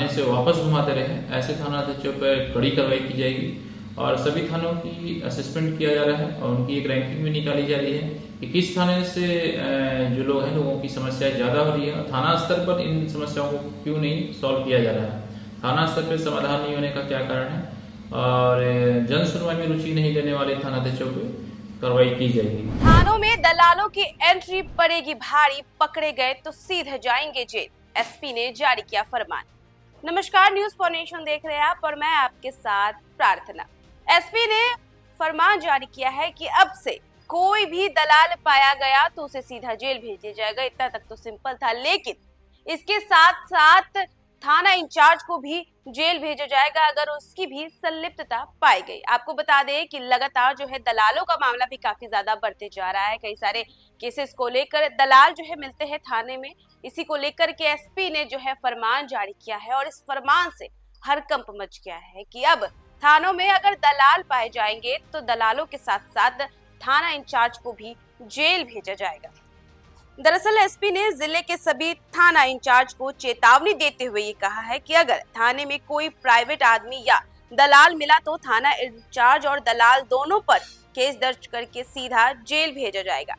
थाने से वापस घुमाते रहे, ऐसे थानाध्यक्षों पर कड़ी कार्रवाई की जाएगी और सभी थानों की असेसमेंट किया जा रहा है और उनकी एक रैंकिंग भी निकाली जा रही है कि किस थाने से जो लोग हैं लोगों की समस्याएं ज़्यादा हो रही है और थाना स्तर पर इन समस्याओं को क्यों नहीं सॉल्व किया जा रहा है, थाना स्तर पर समाधान नहीं होने का क्या कारण है और जन सुनवाई में रुचि नहीं लेने वाले थानाध्यक्षों पर कार्रवाई की जाएगी। थानों में दलालों की एंट्री पड़ेगी भारी, पकड़े गए तो सीधे जाएंगे जेल, एसपी ने जारी किया फरमान। नमस्कार, न्यूज फॉर नेशन देख रहे हैं आप और मैं आपके साथ प्रार्थना। एसपी ने फरमान जारी किया है कि अब से कोई भी दलाल पाया गया तो उसे सीधा जेल भेज दिया जाएगा। इतना तक तो सिंपल था, लेकिन इसके साथ साथ थाना इंचार्ज को भी जेल भेजा जाएगा अगर उसकी भी संलिप्तता पाई गई। आपको बता दें कि लगातार जो है दलालों का मामला भी काफी ज्यादा बढ़ते जा रहा है। कई सारे केसेस को लेकर दलाल जो है मिलते हैं थाने में। इसी को लेकर के एसपी ने जो है फरमान जारी किया है और इस फरमान से हड़कंप मच गया है कि अब थानों में अगर दलाल पाए जाएंगे तो दलालों के साथ साथ थाना इंचार्ज को भी जेल भेजा जाएगा। दरअसल एसपी ने जिले के सभी थाना इंचार्ज को चेतावनी देते हुए ये कहा है कि अगर थाने में कोई प्राइवेट आदमी या दलाल मिला तो थाना इंचार्ज और दलाल दोनों पर केस दर्ज करके सीधा जेल भेजा जाएगा।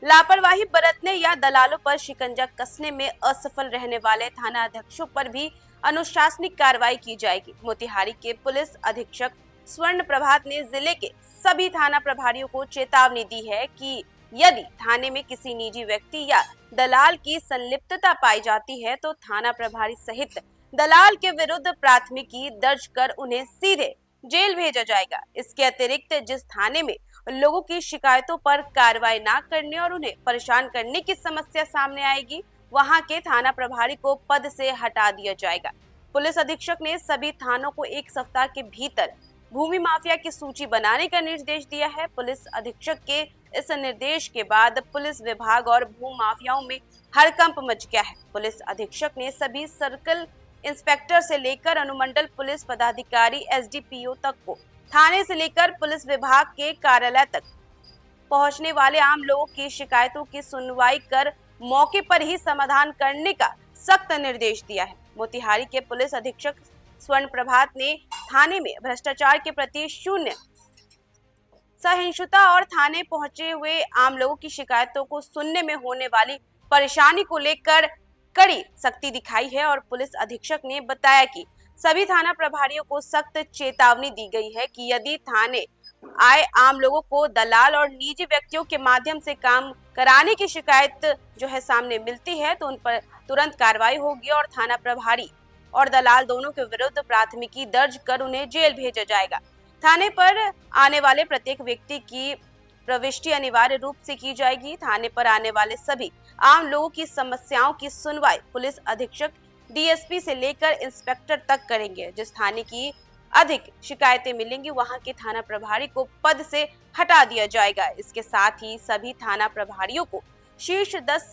लापरवाही बरतने या दलालों पर शिकंजा कसने में असफल रहने वाले थाना अध्यक्षों पर भी अनुशासनिक कार्रवाई की जाएगी। मोतिहारी के पुलिस अधीक्षक स्वर्ण प्रभात ने जिले के सभी थाना प्रभारियों को चेतावनी दी है कि यदि थाने में किसी निजी व्यक्ति या दलाल की संलिप्तता पाई जाती है तो थाना प्रभारी सहित दलाल के विरुद्ध प्राथमिकी दर्ज कर उन्हें सीधे जेल भेजा जाएगा। इसके अतिरिक्त जिस थाने में लोगों की शिकायतों पर कार्रवाई न करने और उन्हें परेशान करने की समस्या सामने आएगी, वहां के थाना प्रभारी को पद से हटा दिया जाएगा। पुलिस अधीक्षक ने सभी थानों को एक सप्ताह के भीतर भूमि माफिया की सूची बनाने का निर्देश दिया है। पुलिस अधीक्षक के इस निर्देश के बाद पुलिस विभाग और भू माफियाओं में हड़कंप मच गया है। पुलिस अधीक्षक ने सभी सर्कल इंस्पेक्टर से लेकर अनुमंडल पुलिस पदाधिकारी एसडीपीओ तक को थाने से लेकर पुलिस विभाग के कार्यालय तक पहुंचने वाले आम लोगों की शिकायतों की सुनवाई कर मौके पर ही समाधान करने का सख्त निर्देश दिया है। मोतिहारी के पुलिस अधीक्षक स्वर्ण प्रभात ने थाने में भ्रष्टाचार के प्रति शून्य सहिष्णुता और थाने पहुंचे हुए आम लोगों की शिकायतों को सुनने में होने वाली परेशानी को लेकर कड़ी सख्ती दिखाई है और पुलिस अधीक्षक ने बताया कि सभी थाना प्रभारियों को सख्त चेतावनी दी गई है कि यदि थाने आए आम लोगों को दलाल और निजी व्यक्तियों के माध्यम से काम कराने की शिकायत जो है सामने मिलती है तो उन पर तुरंत कार्रवाई होगी और थाना प्रभारी और दलाल दोनों के विरुद्ध प्राथमिकी दर्ज कर उन्हें जेल भेजा जाएगा। थाने पर आने वाले प्रत्येक व्यक्ति की प्रविष्टि अनिवार्य रूप से की जाएगी। थाने पर आने वाले सभी आम लोगों की समस्याओं की सुनवाई पुलिस अधीक्षक डीएसपी से लेकर इंस्पेक्टर तक करेंगे। जिस थाने की अधिक शिकायतें मिलेंगी वहां के थाना प्रभारी को पद से हटा दिया जाएगा। इसके साथ ही सभी थाना प्रभारियों को शीर्ष 10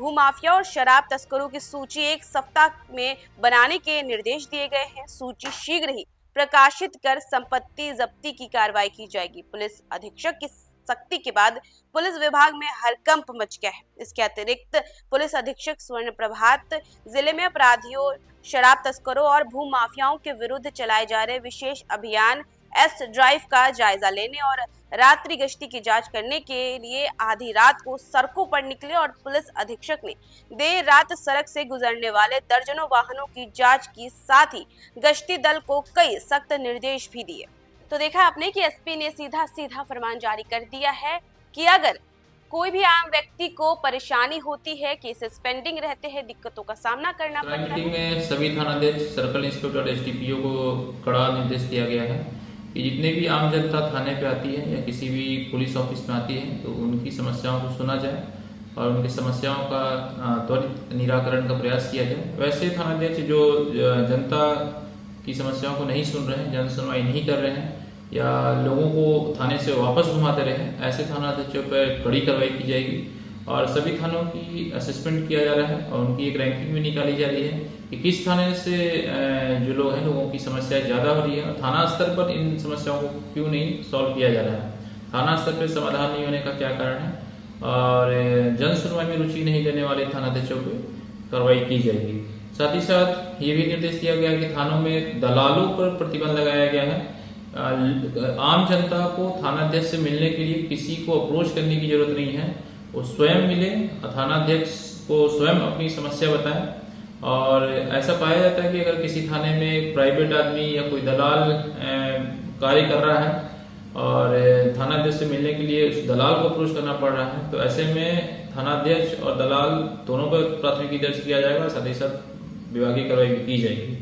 भूमाफिया और शराब तस्करों की सूची एक सप्ताह में बनाने के निर्देश दिए गए हैं। सूची शीघ्र ही प्रकाशित कर संपत्ति जब्ती की कार्रवाई की जाएगी। पुलिस अधीक्षक की सख्ती के बाद पुलिस विभाग में हड़कंप मच गया है। इसके अतिरिक्त पुलिस अधीक्षक स्वर्ण प्रभात जिले में अपराधियों, शराब तस्करों और भू माफियाओं के विरुद्ध चलाए जा रहे विशेष अभियान एस ड्राइव का जायजा लेने और रात्रि गश्ती की जांच करने के लिए आधी रात को सड़कों पर निकले और पुलिस अधीक्षक ने देर रात सड़क से गुजरने वाले दर्जनों वाहनों की जांच की, साथ ही गश्ती दल को कई सख्त निर्देश भी दिए। तो देखा आपने कि एसपी ने सीधा फरमान जारी कर दिया है कि अगर कोई भी आम व्यक्ति को परेशानी होती है, केसेस पेंडिंग रहते हैं, दिक्कतों का सामना करना पड़ता है। मीटिंग में सभी थानाध्यक्ष, सर्कल इंस्पेक्टर, एसडीपीओ को कड़ा निर्देश दिया गया है कि जितने भी आम जनता थाने पे आती है या किसी भी पुलिस ऑफिस में आती है तो उनकी समस्याओं को सुना जाए और उनकी समस्याओं का त्वरित निराकरण का प्रयास किया जाए। वैसे थानाध्यक्ष जो जनता की समस्याओं को नहीं सुन रहे हैं, जन सुनवाई नहीं कर रहे हैं या लोगों को थाने से वापस घुमाते रहे, ऐसे थानाध्यक्षों पर कड़ी कार्रवाई की जाएगी और सभी थानों की असेसमेंट किया जा रहा है और उनकी एक रैंकिंग भी निकाली जा रही है कि किस थाने से जो लोग हैं लोगों की समस्याएं ज़्यादा हो रही है और थाना स्तर पर इन समस्याओं को क्यों नहीं सॉल्व किया जा रहा है, थाना स्तर पर समाधान नहीं होने का क्या कारण है और जन सुनवाई में रुचि नहीं लेने वाले थानाध्यक्षों पर कार्रवाई की जाएगी। साथ ही साथ ये भी निर्देश दिया गया है कि थानों में दलालों पर प्रतिबंध लगाया गया है। आम जनता को थानाध्यक्ष से मिलने के लिए किसी को अप्रोच करने की जरूरत नहीं है, वो स्वयं मिले, थानाध्यक्ष को स्वयं अपनी समस्या बताएं। और ऐसा पाया जाता है कि अगर किसी थाने में एक प्राइवेट आदमी या कोई दलाल कार्य कर रहा है और थानाध्यक्ष से मिलने के लिए उस दलाल को अप्रोच करना पड़ रहा है, तो ऐसे में थानाध्यक्ष और दलाल दोनों पर प्राथमिकी दर्ज किया जाएगा, साथ ही साथ विभागीय कार्रवाई भी की जाएगी।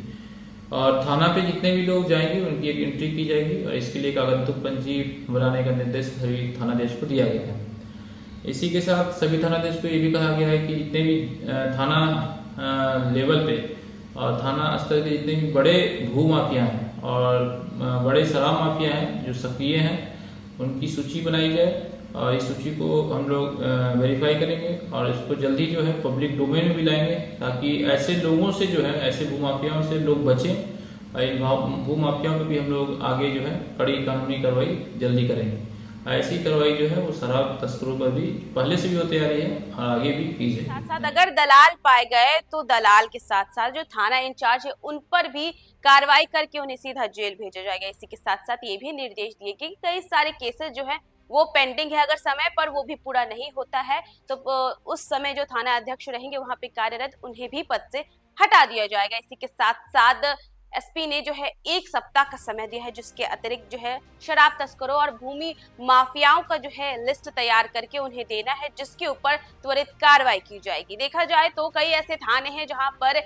और थाना पे जितने भी लोग जाएंगे उनकी एक एंट्री की जाएगी और इसके लिए एक आगंतुक पंजी बनाने का निर्देश सभी थानाध्यक्ष को दिया गया है। इसी के साथ सभी थानाध्यक्ष को ये भी कहा गया है कि जितने भी थाना लेवल पे और थाना स्तर के जितने भी बड़े भू माफिया हैं और बड़े शराब माफिया हैं जो सक्रिय हैं, उनकी सूची बनाई जाए और इस सूची को हम लोग वेरीफाई करेंगे और इसको जल्दी जो है पब्लिक डोमेन में भी लाएंगे, ताकि ऐसे लोगों से जो है, ऐसे भूमाफियाओं से लोग बचें और इन भूमाफियाओं पर भी हम लोग आगे जो है कड़ी कानूनी कार्रवाई जल्दी करेंगे। ऐसी कार्रवाई जो है वो शराब तस्करों पर भी पहले से भी होती आ रही है और आगे भी की जाएगी। साथ साथ अगर दलाल पाए गए तो दलाल के साथ साथ जो थाना इंचार्ज है उन पर भी कार्रवाई करके उन्हें सीधा जेल भेजा जाएगा। इसी के साथ साथ ये भी निर्देश दिए कि कई सारे केसेस जो है वो पेंडिंग है, अगर समय पर वो भी पूरा नहीं होता है तो उस समय जो थाना अध्यक्ष रहेंगे वहां पे कार्यरत उन्हें भी पद से हटा दिया जाएगा। इसी के साथ साथ एसपी ने जो है 1 सप्ताह का समय दिया है, जिसके अतिरिक्त जो है शराब तस्करों और भूमि माफियाओं का जो है लिस्ट तैयार करके उन्हें देना है, जिसके ऊपर त्वरित कार्रवाई की जाएगी। देखा जाए तो कई ऐसे थाने हैं जहां पर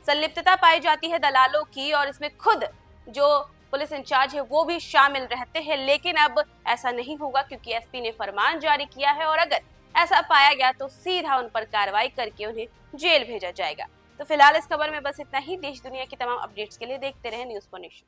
संलिप्तता पाई जाती है दलालों की और इसमें खुद जो पुलिस इंचार्ज है वो भी शामिल रहते हैं, लेकिन अब ऐसा नहीं होगा क्योंकि एसपी ने फरमान जारी किया है और अगर ऐसा पाया गया तो सीधा उन पर कार्रवाई करके उन्हें जेल भेजा जाएगा। तो फिलहाल इस खबर में बस इतना ही। देश दुनिया की तमाम अपडेट्स के लिए देखते रहें न्यूज़4नेशन।